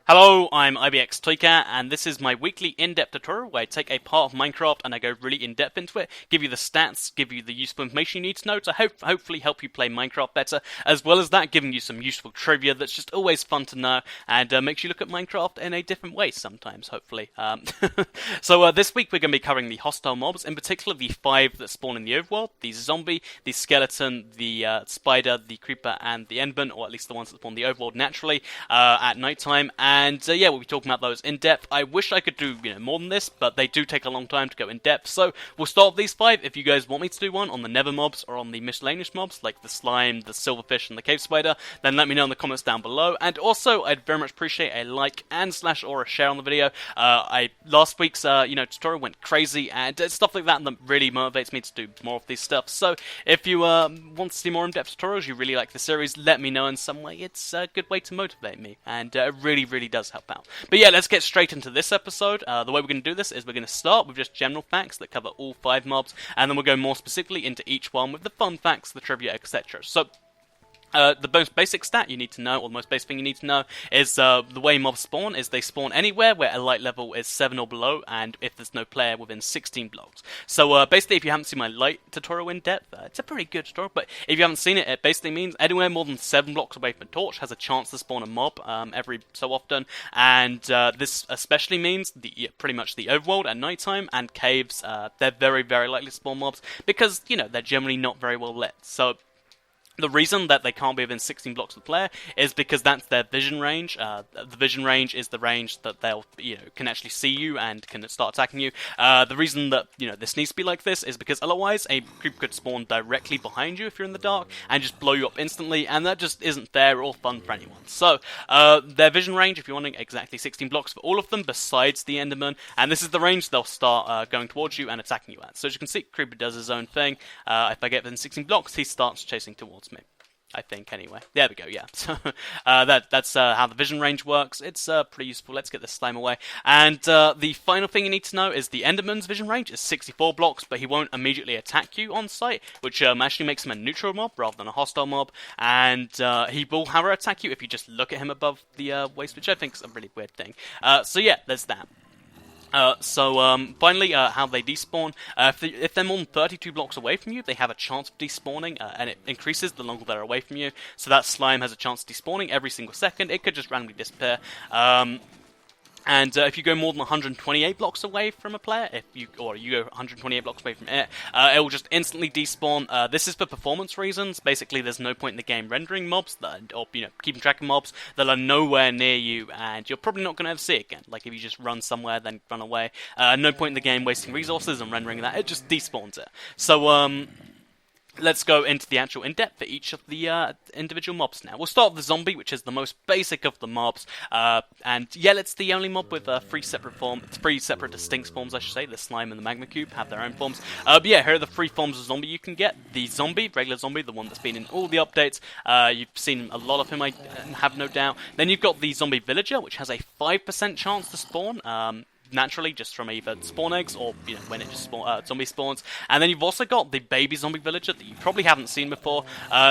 Hello, I'm IBX Toycat, and this is my weekly in-depth tutorial where I take a part of Minecraft and I go really in-depth into it, give you the stats, give you the useful information you need to know to hopefully help you play Minecraft better, as well as that giving you some useful trivia that's just always fun to know and makes you look at Minecraft in a different way sometimes, hopefully. So this week we're going to be covering the hostile mobs, in particular the 5 that spawn in the overworld: the zombie, the skeleton, the spider, the creeper, and the enderman, or at least the ones that spawn in the overworld naturally at nighttime. And yeah, we'll be talking about those in depth. I wish I could do more than this, but they do take a long time to go in depth. So we'll start with these 5. If you guys want me to do one on the nether mobs or on the miscellaneous mobs like the slime, the silverfish, and the cave spider, then let me know in the comments down below. And also, I'd very much appreciate a like and / or a share on the video. Last week's tutorial went crazy, and stuff like that really motivates me to do more of these stuff. So if you want to see more in-depth tutorials, you really like the series, let me know in some way. It's a good way to motivate me, and it really does help out. But yeah, let's get straight into this episode. The way we're going to do this is we're going to start with just general facts that cover all 5 mobs, and then we'll go more specifically into each one with the fun facts, the trivia, etc. So the most basic stat you need to know, or the most basic thing you need to know, is the way mobs spawn is they spawn anywhere where a light level is 7 or below, and if there's no player within 16 blocks. So basically, if you haven't seen my light tutorial in depth, it's a pretty good tutorial, but if you haven't seen it, it basically means anywhere more than 7 blocks away from a torch has a chance to spawn a mob every so often, and this especially means pretty much the overworld at nighttime and caves. They're very likely to spawn mobs because, they're generally not very well lit. So the reason that they can't be within 16 blocks of the player is because that's their vision range. The vision range is the range that they'll, can actually see you and can start attacking you. The reason that, this needs to be like this is because otherwise a creeper could spawn directly behind you if you're in the dark and just blow you up instantly, and that just isn't fair or fun for anyone. So, their vision range, if you're wanting exactly 16 blocks for all of them besides the enderman, and this is the range they'll start going towards you and attacking you at. So as you can see, creeper does his own thing. If I get within 16 blocks, he starts chasing towards me. I think, anyway. There we go, yeah. So, that's how the vision range works. It's pretty useful. Let's get this slime away. And the final thing you need to know is the enderman's vision range is 64 blocks, but he won't immediately attack you on sight, which actually makes him a neutral mob rather than a hostile mob. And he will, however, attack you if you just look at him above the waist, which I think is a really weird thing. So yeah, there's that. Finally, how they despawn. If they're more than 32 blocks away from you, they have a chance of despawning, and it increases the longer they're away from you. So that slime has a chance of despawning every single second. It could just randomly disappear. And if you go more than 128 blocks away from a player, you go 128 blocks away from it, it will just instantly despawn. This is for performance reasons. Basically, there's no point in the game rendering mobs or keeping track of mobs that are nowhere near you, and you're probably not going to ever see it again. Like if you just run somewhere, then run away. No point in the game wasting resources and rendering that. It just despawns it. So let's go into the actual in-depth for each of the individual mobs now. We'll start with the zombie, which is the most basic of the mobs. And yeah, it's the only mob with 3 separate distinct forms, I should say. The slime and the magma cube have their own forms. But yeah, here are the 3 forms of zombie you can get. The zombie, regular zombie, the one that's been in all the updates. You've seen a lot of him, I have no doubt. Then you've got the zombie villager, which has a 5% chance to spawn. Naturally, just from either spawn eggs or when it just zombie spawns. And then you've also got the baby zombie villager that you probably haven't seen before.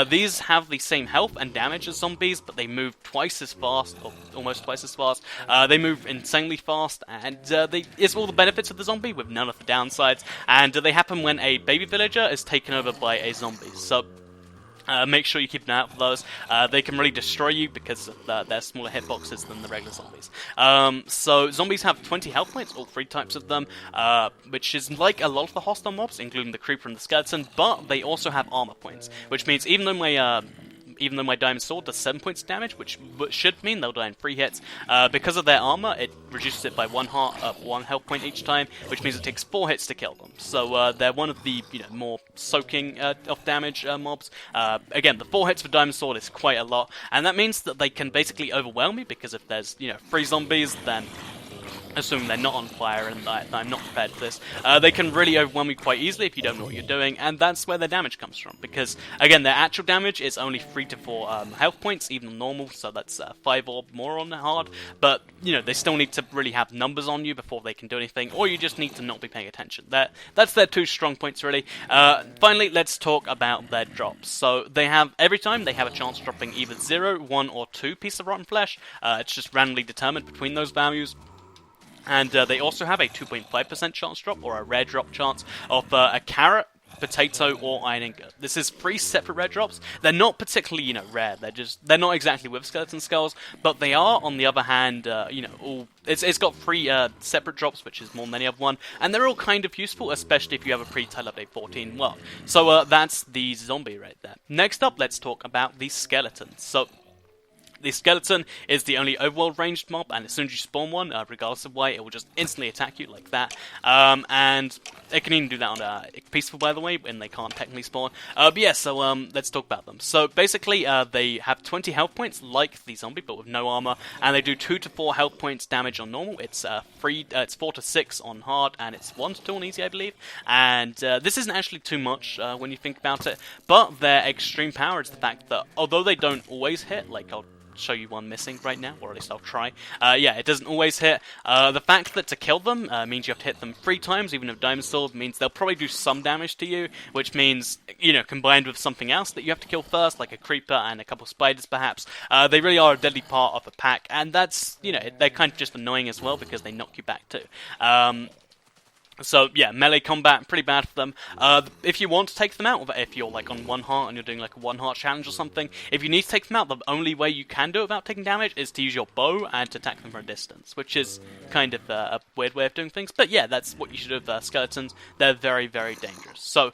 These have the same health and damage as zombies, but they move twice as fast, or almost twice as fast. They move insanely fast, and it's all the benefits of the zombie with none of the downsides. And they happen when a baby villager is taken over by a zombie. So make sure you keep an eye out for those. They can really destroy you because of their smaller hitboxes than the regular zombies. So zombies have 20 health points, all 3 types of them, which is like a lot of the hostile mobs, including the creeper and the skeleton, but they also have armor points, which means even though my diamond sword does 7 points of damage, which should mean they'll die in 3 hits, because of their armor, it reduces it by 1 health point each time, which means it takes 4 hits to kill them. So they're one of the more soaking of damage mobs. Again, the 4 hits for diamond sword is quite a lot, and that means that they can basically overwhelm me, because if there's 3 zombies, then assuming they're not on fire and that I'm not prepared for this, they can really overwhelm you quite easily if you don't know what you're doing, and that's where their damage comes from, because, again, their actual damage is only 3 to 4 health points, even on normal, so that's 5 or more on hard, but, you know, they still need to really have numbers on you before they can do anything, or you just need to not be paying attention. That's their 2 strong points, really. Finally, let's talk about their drops. So, every time they have a chance of dropping either 0, 1, or 2 pieces of rotten flesh. It's just randomly determined between those values. And they also have a 2.5% chance drop, or a rare drop chance, of a carrot, potato, or iron ingot. This is 3 separate rare drops. They're not particularly, rare. They're not exactly with skeleton skulls, but they are, on the other hand, it's got 3 separate drops, which is more than any other one, and they're all kind of useful, especially if you have a pre-title update 14 world. So that's the zombie right there. Next up, let's talk about the skeletons. So, the skeleton is the only overworld ranged mob, and as soon as you spawn one, regardless of why, it will just instantly attack you like that. And it can even do that on peaceful, by the way, when they can't technically spawn. But yeah, so let's talk about them. So basically, they have 20 health points, like the zombie, but with no armor, and they do 2 to 4 health points damage on normal. It's 4 to 6 on hard, and it's 1 to 2 on easy, I believe. And this isn't actually too much when you think about it, but their extreme power is the fact that although they don't always hit, like I'll show you one missing right now, or at least I'll try. Yeah, it doesn't always hit. The fact that to kill them means you have to hit them 3 times, even with Diamond Sword, means they'll probably do some damage to you, which means, combined with something else that you have to kill first, like a creeper and a couple spiders perhaps, they really are a deadly part of a pack, and that's, they're kind of just annoying as well, because they knock you back too. So, yeah, melee combat, pretty bad for them. If you want to take them out, if you're, like, on 1 heart and you're doing, like, a 1 heart challenge or something, if you need to take them out, the only way you can do it without taking damage is to use your bow and to attack them from a distance, which is kind of a weird way of doing things. But, yeah, that's what you should do with skeletons. They're very, very dangerous. So,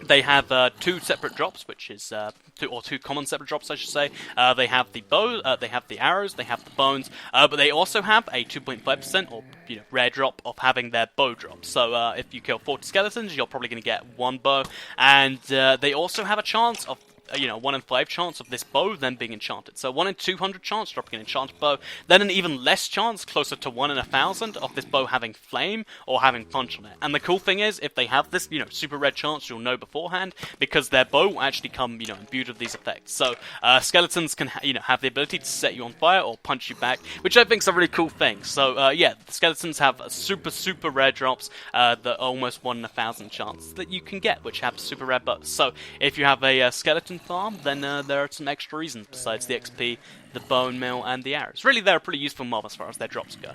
they have 2 separate drops, which is 2 common separate drops, I should say. They have the bow, they have the arrows, they have the bones, but they also have a 2.5% or rare drop of having their bow drop. So if you kill 40 skeletons, you're probably going to get 1 bow, and they also have a chance of 1 in 5 chance of this bow then being enchanted. So 1 in 200 chance dropping an enchanted bow, then an even less chance, closer to 1 in 1,000, of this bow having flame or having punch on it. And the cool thing is, if they have this, super red chance, you'll know beforehand, because their bow will actually come, imbued with these effects. So skeletons can, have the ability to set you on fire or punch you back, which I think is a really cool thing. So yeah, the skeletons have super, super rare drops that are almost 1 in 1,000 chance that you can get, which have super rare bows. So if you have a skeleton farm, then there are some extra reasons besides the XP, the bone meal, and the arrows. Really, they're a pretty useful mob as far as their drops go.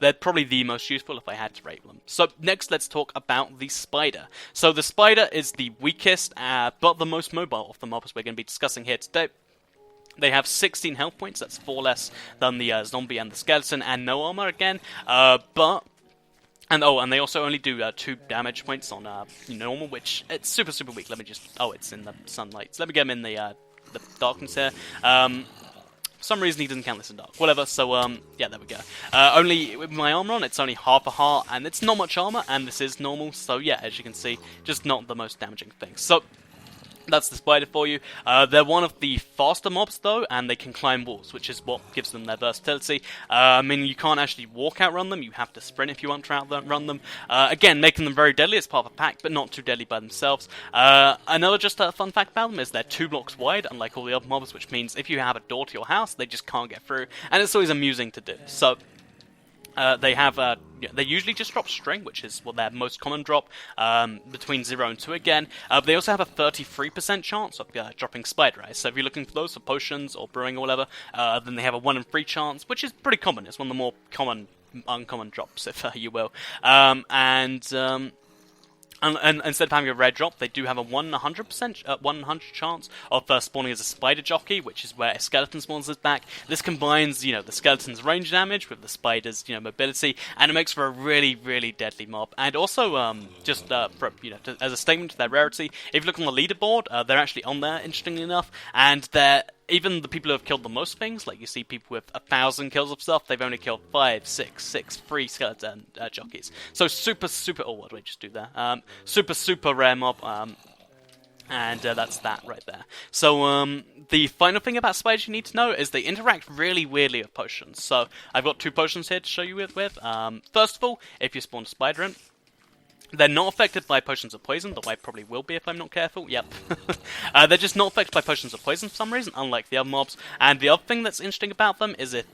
They're probably the most useful if I had to rate them. So next, let's talk about the spider. So the spider is the weakest, but the most mobile of the mobs we're going to be discussing here today. They have 16 health points, that's 4 less than the zombie and the skeleton, and no armor again, And they also only do 2 damage points on normal, which it's super, super weak. Let me just... Oh, it's in the sunlight. So let me get him in the darkness here. For some reason he doesn't count this in dark. Whatever, so, yeah, there we go. Only with my armor on, it's only half a heart, and it's not much armor, and this is normal. So, yeah, as you can see, just not the most damaging thing. So... that's the spider for you. They're one of the faster mobs, though, and they can climb walls, which is what gives them their versatility. I mean, you can't actually walk outrun them, you have to sprint if you want to outrun them. Again, making them very deadly as part of a pack, but not too deadly by themselves. Another just fun fact about them is they're 2 blocks wide, unlike all the other mobs, which means if you have a door to your house, they just can't get through, and it's always amusing to do. So... they have, they usually just drop string, which is their most common drop, between 0 and 2 again. But they also have a 33% chance of dropping spider eyes. So if you're looking for those for potions or brewing or whatever, then they have a 1 in 3 chance, which is pretty common. It's one of the more uncommon drops, if you will. And instead of having a red drop, they do have a 100% chance of spawning as a spider jockey, which is where a skeleton spawns us back. This combines, the skeleton's range damage with the spider's, mobility, and it makes for a really, really deadly mob. And also, as a statement to their rarity, if you look on the leaderboard, they're actually on there, interestingly enough, and they're... even the people who have killed the most things, like you see people with 1,000 kills of stuff, they've only killed 3 skeleton jockeys. So super, super... oh, what do I just do there? Super, super rare mob. And that's that right there. So the final thing about spiders you need to know is they interact really weirdly with potions. So I've got 2 potions here to show you with. First of all, if you spawn a spider in, they're not affected by potions of poison, though I probably will be if I'm not careful. Yep. They're just not affected by potions of poison for some reason, unlike the other mobs. And the other thing that's interesting about them is if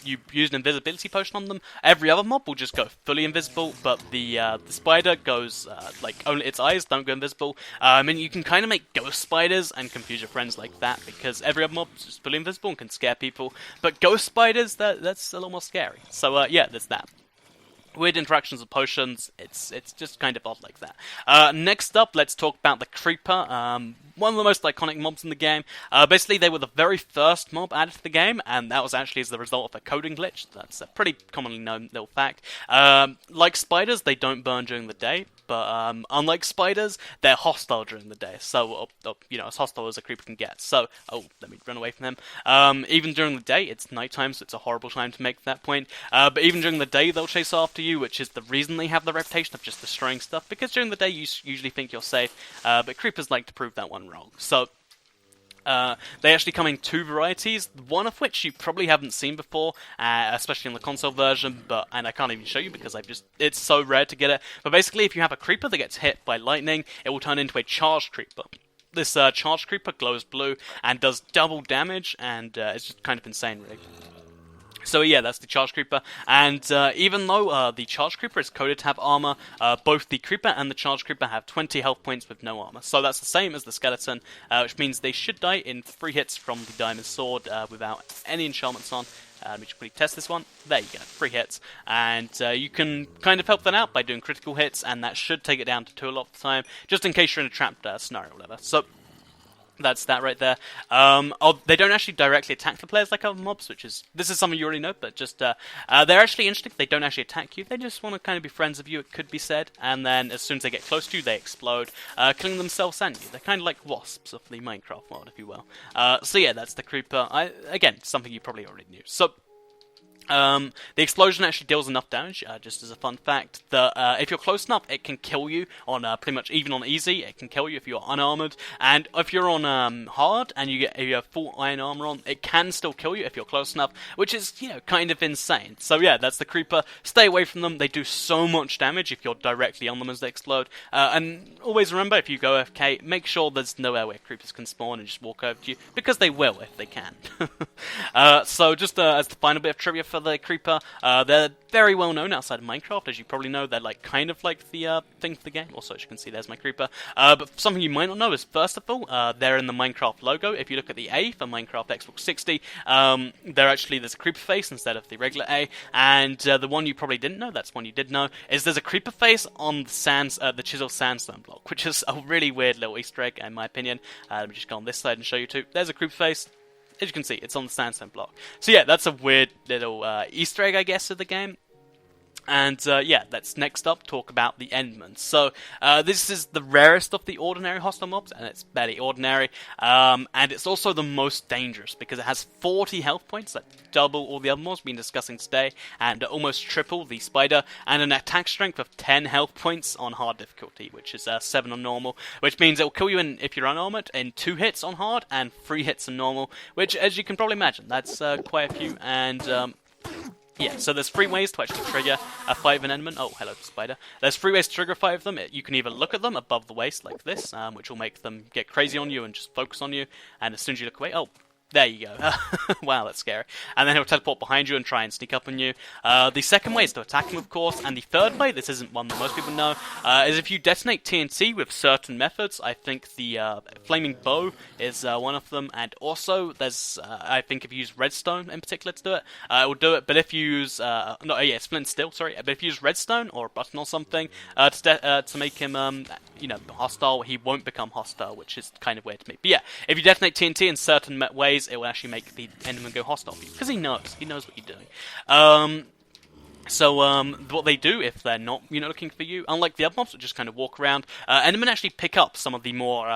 you use an invisibility potion on them, every other mob will just go fully invisible, but the spider goes, like, only its eyes don't go invisible. And you can kind of make ghost spiders and confuse your friends like that, because every other mob is just fully invisible and can scare people. But ghost spiders, that's a little more scary. So, yeah, there's that. Weird interactions with potions, it's just kind of odd like that. Next up, let's talk about the Creeper, one of the most iconic mobs in the game. Basically, they were the very first mob added to the game, and that was actually as the result of a coding glitch. That's a pretty commonly known little fact. Like spiders, they don't burn during the day, but unlike spiders, they're hostile during the day. So, as hostile as a creeper can get. So, let me run away from him. Even during the day, it's nighttime, so it's a horrible time to make that point. But even during the day, they'll chase after you, which is the reason they have the reputation of just destroying stuff. Because during the day, you usually think you're safe, but creepers like to prove that one wrong. So, they actually come in 2 varieties, one of which you probably haven't seen before, especially in the console version, and I can't even show you because it's so rare to get it. But basically, if you have a creeper that gets hit by lightning, it will turn into a charged creeper. This charged creeper glows blue and does double damage, and it's just kind of insane, really. So yeah, that's the Charged Creeper, and even though the Charged Creeper is coded to have armor, both the Creeper and the Charged Creeper have 20 health points with no armor. So that's the same as the Skeleton, which means they should die in 3 hits from the Diamond Sword without any enchantments on. We should probably test this one. There you go, 3 hits. And you can kind of help that out by doing critical hits, and that should take it down to 2 a lot of the time, just in case you're in a trapped scenario or whatever. So that's that right there. They don't actually directly attack the players like other mobs, this is something you already know, but just, they're actually interesting. They don't actually attack you. They just want to kind of be friends of you, it could be said. And then as soon as they get close to you, they explode, killing themselves and you. They're kind of like wasps of the Minecraft mod, if you will. So yeah, that's the Creeper. Again, something you probably already knew. So, the explosion actually deals enough damage, just as a fun fact, that if you're close enough, it can kill you on pretty much even on easy. It can kill you if you're unarmored, and if you're on hard and you have full iron armor on, it can still kill you if you're close enough, which is kind of insane. So yeah, that's the Creeper. Stay away from them. They do so much damage if you're directly on them as they explode. And always remember, if you go AFK, make sure there's nowhere where creepers can spawn and just walk over to you, because they will if they can. So just as the final bit of trivia for the Creeper, they're very well known outside of Minecraft. As you probably know, they're kind of like the thing for the game. Also, as you can see, there's my Creeper. But something you might not know is, first of all, they're in the Minecraft logo. If you look at the A for Minecraft Xbox 60, there's a Creeper face instead of the regular A. And the one you probably didn't know, that's one you did know, is there's a Creeper face on the Chisel Sandstone block, which is a really weird little Easter egg, in my opinion. Let me just go on this side and show you too. There's a Creeper face. As you can see, it's on the sandstone block. So yeah, that's a weird little Easter egg, I guess, of the game. And yeah, let's next up talk about the Endermen. So this is the rarest of the ordinary hostile mobs, and it's barely ordinary. And it's also the most dangerous because it has 40 health points, that's double all the other mobs we've been discussing today, and almost triple the spider, and an attack strength of 10 health points on hard difficulty, which is 7 on normal, which means it will kill you if you're unarmored in 2 hits on hard and 3 hits on normal, which, as you can probably imagine, that's quite a few. And yeah, so there's 3 ways to actually trigger a fight of an Enderman. Oh, hello, spider. There's 3 ways to trigger a fight of them. You can either look at them above the waist like this, which will make them get crazy on you and just focus on you. And as soon as you look away, oh, there you go. Wow, that's scary. And then he'll teleport behind you and try and sneak up on you. The second way is to attack him, of course. And the third way, this isn't one that most people know, is if you detonate TNT with certain methods. I think the flaming bow is one of them. And also, there's, I think if you use redstone in particular to do it, it will do it. But if you use, it's flint and steel, sorry. But if you use redstone or a button or something to make him, hostile, he won't become hostile, which is kind of weird to me. But yeah, if you detonate TNT in certain ways, it will actually make the Enderman go hostile for you, because he knows what you're doing. So, what they do if they're not, looking for you, unlike the other mobs that just kind of walk around, Endermen actually pick up some of the more,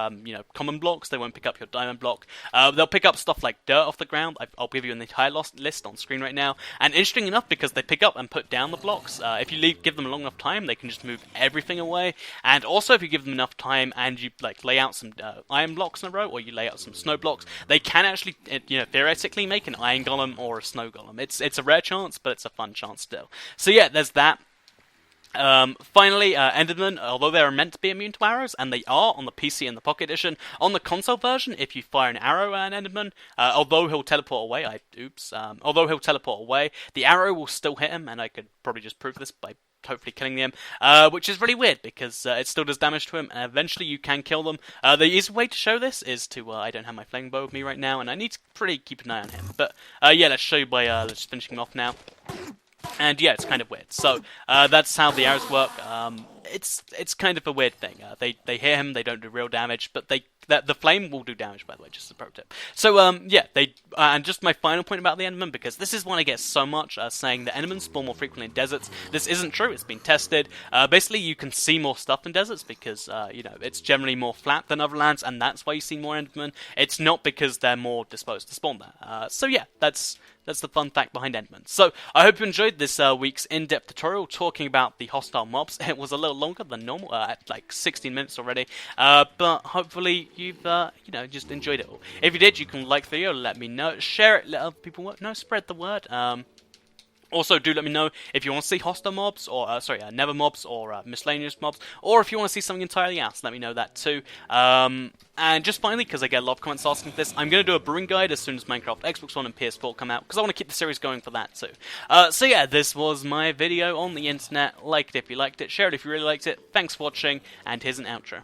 common blocks. They won't pick up your diamond block. They'll pick up stuff like dirt off the ground. I'll give you an entire list on screen right now. And interesting enough, because they pick up and put down the blocks, if you give them a long enough time, they can just move everything away. And also, if you give them enough time and you lay out some iron blocks in a row, or you lay out some snow blocks, they can actually, theoretically make an iron golem or a snow golem. It's a rare chance, but it's a fun chance still. So yeah, there's that. Finally, Endermen, although they are meant to be immune to arrows, and they are on the PC and the Pocket Edition, on the console version, if you fire an arrow at an Enderman, although he'll teleport away, the arrow will still hit him, and I could probably just prove this by hopefully killing them, which is really weird, because it still does damage to him, and eventually you can kill them. The easiest way to show this is to, I don't have my flaming bow with me right now, and I need to pretty keep an eye on him, but yeah, let's show you by, let's finish him off now. And yeah, it's kind of weird. So that's how the arrows work. It's kind of a weird thing. They hit him, they don't do real damage, but the flame will do damage, by the way, just a pro tip. So yeah, and just my final point about the Enderman, because this is one I get so much, saying that Endermen spawn more frequently in deserts. This isn't true. It's been tested. Basically, you can see more stuff in deserts because it's generally more flat than other lands, and that's why you see more Endermen. It's not because they're more disposed to spawn there. So yeah, that's the fun fact behind Endermen. So I hope you enjoyed this week's in-depth tutorial talking about the hostile mobs. It was a little longer than normal, at like 16 minutes already, but hopefully you've just enjoyed it all. If you did, you can like the video, let me know, share it, let other people know, spread the word. Also, do let me know if you want to see hostile mobs, or nether mobs, or miscellaneous mobs, or if you want to see something entirely else, let me know that too. And just finally, because I get a lot of comments asking for this, I'm going to do a brewing guide as soon as Minecraft Xbox One and PS4 come out, because I want to keep the series going for that too. So yeah, this was my video on the internet. Like it if you liked it, share it if you really liked it. Thanks for watching, and here's an outro.